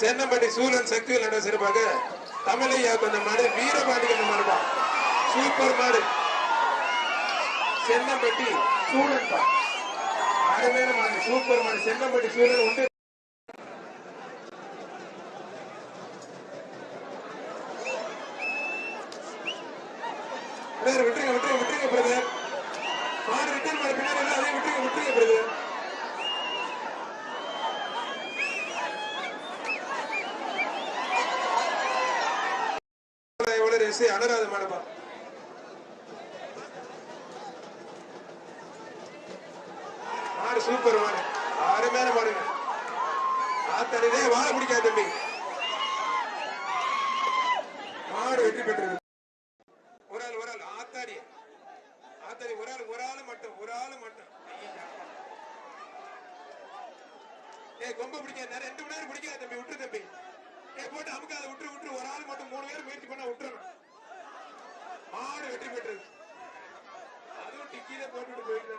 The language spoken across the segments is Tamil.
சென்னம்பட்டி சூழன் சக்தி விளையாட சிறப்பாக தமிழையா கொஞ்ச மாடு வீரபாண்டி கொஞ்ச மாடுப்பா சூப்பர் மாடு சென்னம்பட்டி சூழன் அருமையான மாடு சூப்பர் மாடு சென்னம்பட்டி சூழன் உண்டு விட்டுருங்க விட்டுருங்க விட்டுருங்க பிரதர் மாடு ரிட்டர்ன் மாடு பின்னாடி அதையும் விட்டுருங்க விட்டுருங்க பிரதர் அனராத மாடுப்பா மாடு சூப்பர் மாடு அருமையான மாடுங்க ஆத்தாடியே வாழ பிடிக்காது தம்பி மாடு வெற்றி பெற்றது ஒரு ஆள் ஆத்தாடி ஒரு ஆள் மட்டும் கொம்ப பிடிக்காது ரெண்டு மணி நேரம் பிடிக்காது தம்பி விட்டு தம்பி போட்டு அமுக்கு அதை விட்டு ஒரு ஆள் மட்டும் 3 பேர் முயற்சி பண்ண விட்டுறணும் மாடு வெற்றி பெற்றது அதுவும் டிக்கியில போட்டுட்டு போயிட்டு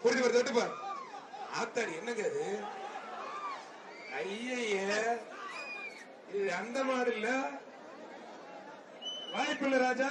புரிஞ்சு வருது தொட்டுப்பா ஆத்தாடி என்னங்க அது ஐய இது அந்த மாடு இல்ல வாய்ப்பு இல்ல ராஜா